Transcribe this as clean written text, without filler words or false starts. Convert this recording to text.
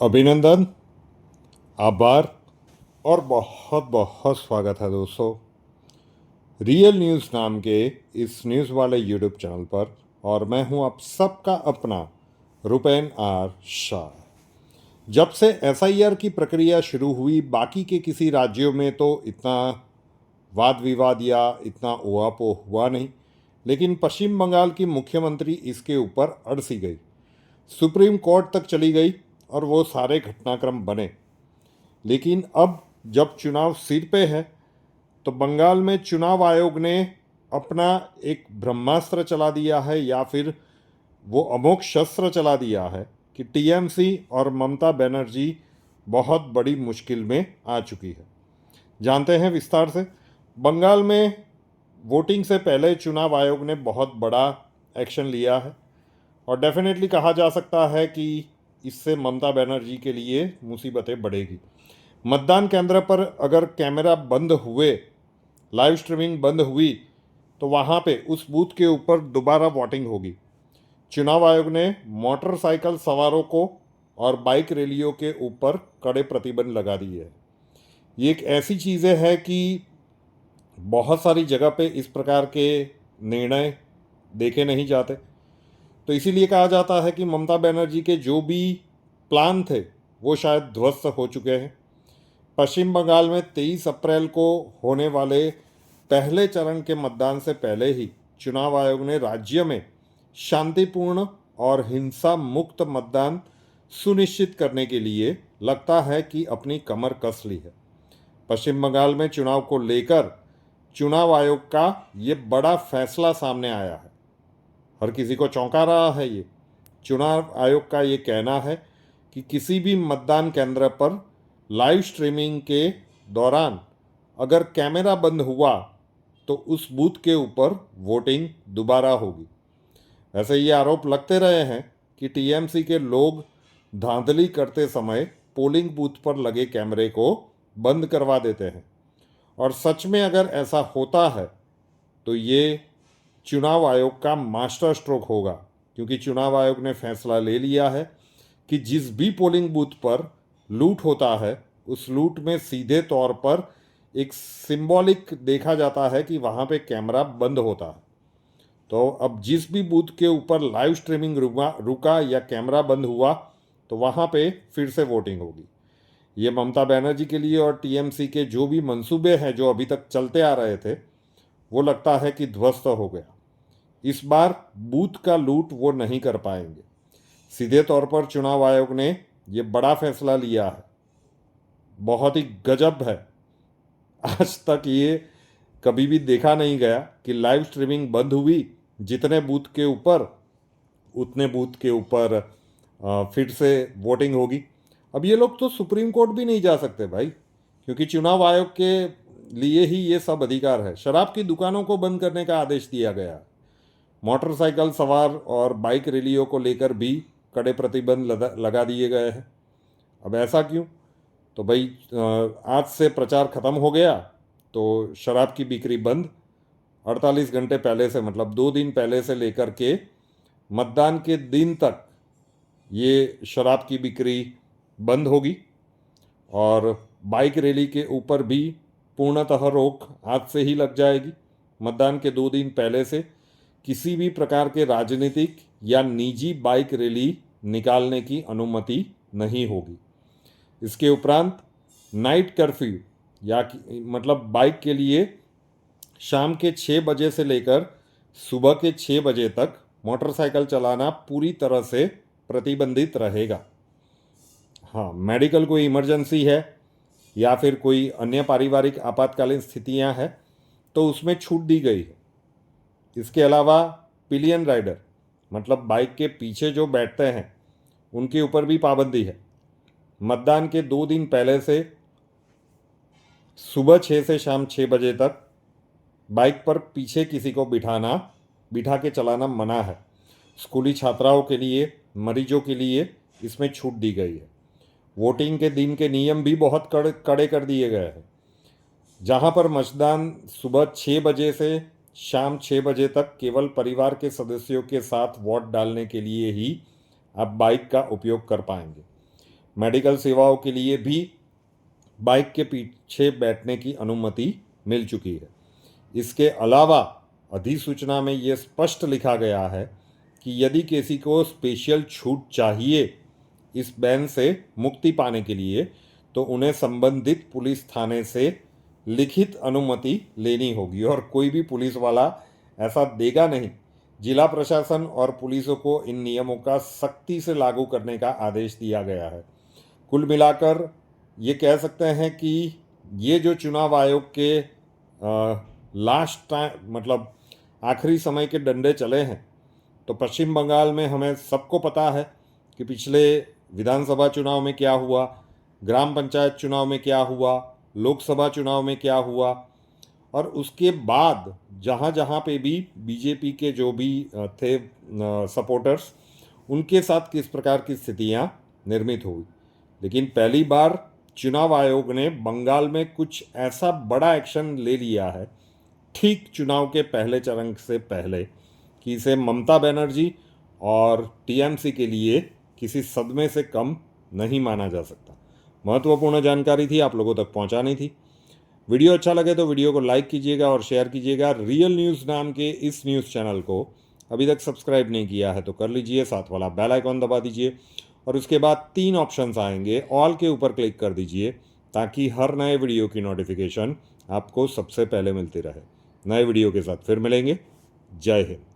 अभिनंदन, आभार और बहुत बहुत स्वागत है दोस्तों रियल न्यूज़ नाम के इस न्यूज़ वाले यूट्यूब चैनल पर। और मैं हूं आप सबका अपना रुपेन आर शाह। जब से एसआईआर की प्रक्रिया शुरू हुई, बाकी के किसी राज्यों में तो इतना वाद विवाद या इतना उहापोह हुआ नहीं, लेकिन पश्चिम बंगाल की मुख्यमंत्री इसके ऊपर अड़ सी गई, सुप्रीम कोर्ट तक चली गई और वो सारे घटनाक्रम बने। लेकिन अब जब चुनाव सिर पे है तो बंगाल में चुनाव आयोग ने अपना एक ब्रह्मास्त्र चला दिया है, या फिर वो अमोघ शस्त्र चला दिया है कि टीएमसी और ममता बनर्जी बहुत बड़ी मुश्किल में आ चुकी है। जानते हैं विस्तार से। बंगाल में वोटिंग से पहले चुनाव आयोग ने बहुत बड़ा एक्शन लिया है और डेफिनेटली कहा जा सकता है कि इससे ममता बनर्जी के लिए मुसीबतें बढ़ेगी। मतदान केंद्र पर अगर कैमरा बंद हुए, लाइव स्ट्रीमिंग बंद हुई, तो वहाँ पे उस बूथ के ऊपर दोबारा वोटिंग होगी। चुनाव आयोग ने मोटरसाइकिल सवारों को और बाइक रैलियों के ऊपर कड़े प्रतिबंध लगा दिए है। ये एक ऐसी चीज़ें है कि बहुत सारी जगह पे इस प्रकार के निर्णय देखे नहीं जाते, तो इसीलिए कहा जाता है कि ममता बनर्जी के जो भी प्लान थे वो शायद ध्वस्त हो चुके हैं। पश्चिम बंगाल में 23 अप्रैल को होने वाले पहले चरण के मतदान से पहले ही चुनाव आयोग ने राज्य में शांतिपूर्ण और हिंसा मुक्त मतदान सुनिश्चित करने के लिए लगता है कि अपनी कमर कस ली है। पश्चिम बंगाल में चुनाव को लेकर चुनाव आयोग का ये बड़ा फैसला सामने आया है। हर किसी को चौंका रहा है ये। चुनाव आयोग का ये कहना है कि किसी भी मतदान केंद्र पर लाइव स्ट्रीमिंग के दौरान अगर कैमरा बंद हुआ तो उस बूथ के ऊपर वोटिंग दोबारा होगी। ऐसे ये आरोप लगते रहे हैं कि टीएमसी के लोग धांधली करते समय पोलिंग बूथ पर लगे कैमरे को बंद करवा देते हैं। और सच में अगर ऐसा होता है तो ये चुनाव आयोग का मास्टर स्ट्रोक होगा, क्योंकि चुनाव आयोग ने फैसला ले लिया है कि जिस भी पोलिंग बूथ पर लूट होता है उस लूट में सीधे तौर पर एक सिंबॉलिक देखा जाता है कि वहाँ पे कैमरा बंद होता है। तो अब जिस भी बूथ के ऊपर लाइव स्ट्रीमिंग रुका या कैमरा बंद हुआ तो वहाँ पे फिर से वोटिंग होगी। ये ममता बनर्जी के लिए और टीएमसी के जो भी मंसूबे हैं जो अभी तक चलते आ रहे थे वो लगता है कि ध्वस्त हो गया। इस बार बूथ का लूट वो नहीं कर पाएंगे। सीधे तौर पर चुनाव आयोग ने ये बड़ा फैसला लिया है, बहुत ही गजब है। आज तक ये कभी भी देखा नहीं गया कि लाइव स्ट्रीमिंग बंद हुई, जितने बूथ के ऊपर उतने बूथ के ऊपर फिर से वोटिंग होगी। अब ये लोग तो सुप्रीम कोर्ट भी नहीं जा सकते भाई, क्योंकि चुनाव आयोग के लिए ही ये सब अधिकार है। शराब की दुकानों को बंद करने का आदेश दिया गया। मोटरसाइकिल सवार और बाइक रैलियों को लेकर भी कड़े प्रतिबंध लगा दिए गए हैं। अब ऐसा क्यों? तो भाई आज से प्रचार खत्म हो गया तो शराब की बिक्री बंद। 48 घंटे पहले से, मतलब 2 दिन पहले से लेकर के मतदान के दिन तक ये शराब की बिक्री बंद होगी। और बाइक रैली के ऊपर भी पूर्णतः रोक आज से ही लग जाएगी। मतदान के 2 दिन पहले से किसी भी प्रकार के राजनीतिक या निजी बाइक रैली निकालने की अनुमति नहीं होगी। इसके उपरांत नाइट कर्फ्यू या मतलब बाइक के लिए शाम के 6 बजे से लेकर सुबह के 6 बजे तक मोटरसाइकिल चलाना पूरी तरह से प्रतिबंधित रहेगा। हाँ, मेडिकल कोई इमरजेंसी है या फिर कोई अन्य पारिवारिक आपातकालीन स्थितियां हैं तो उसमें छूट दी गई है। इसके अलावा पिलियन राइडर, मतलब बाइक के पीछे जो बैठते हैं, उनके ऊपर भी पाबंदी है। मतदान के 2 दिन पहले से सुबह 6 से शाम 6 बजे तक बाइक पर पीछे किसी को बिठा के चलाना मना है। स्कूली छात्राओं के लिए, मरीजों के लिए इसमें छूट दी गई है। वोटिंग के दिन के नियम भी बहुत कड़े कर दिए गए हैं। जहां पर मतदान सुबह 6 बजे से शाम 6 बजे तक केवल परिवार के सदस्यों के साथ वोट डालने के लिए ही आप बाइक का उपयोग कर पाएंगे। मेडिकल सेवाओं के लिए भी बाइक के पीछे बैठने की अनुमति मिल चुकी है। इसके अलावा अधिसूचना में ये स्पष्ट लिखा गया है कि यदि किसी को स्पेशल छूट चाहिए इस बैन से मुक्ति पाने के लिए, तो उन्हें संबंधित पुलिस थाने से लिखित अनुमति लेनी होगी और कोई भी पुलिस वाला ऐसा देगा नहीं। जिला प्रशासन और पुलिसों को इन नियमों का सख्ती से लागू करने का आदेश दिया गया है। कुल मिलाकर ये कह सकते हैं कि ये जो चुनाव आयोग के लास्ट टाइम मतलब आखिरी समय के डंडे चले हैं, तो पश्चिम बंगाल में हमें सबको पता है कि पिछले विधानसभा चुनाव में क्या हुआ, ग्राम पंचायत चुनाव में क्या हुआ, लोकसभा चुनाव में क्या हुआ, और उसके बाद जहाँ जहाँ पे भी बीजेपी के जो भी थे सपोर्टर्स, उनके साथ किस प्रकार की स्थितियाँ निर्मित हुई। लेकिन पहली बार चुनाव आयोग ने बंगाल में कुछ ऐसा बड़ा एक्शन ले लिया है ठीक चुनाव के पहले चरण से पहले कि इसे ममता बनर्जी और टीएमसी के लिए किसी सदमे से कम नहीं माना जा सकता। महत्वपूर्ण जानकारी थी, आप लोगों तक पहुंचानी थी। वीडियो अच्छा लगे तो वीडियो को लाइक कीजिएगा और शेयर कीजिएगा। रियल न्यूज़ नाम के इस न्यूज़ चैनल को अभी तक सब्सक्राइब नहीं किया है तो कर लीजिए, साथ वाला बेल आइकॉन दबा दीजिए और उसके बाद 3 ऑप्शंस आएंगे, ऑल के ऊपर क्लिक कर दीजिए ताकि हर नए वीडियो की नोटिफिकेशन आपको सबसे पहले मिलती रहे। नए वीडियो के साथ फिर मिलेंगे। जय हिंद।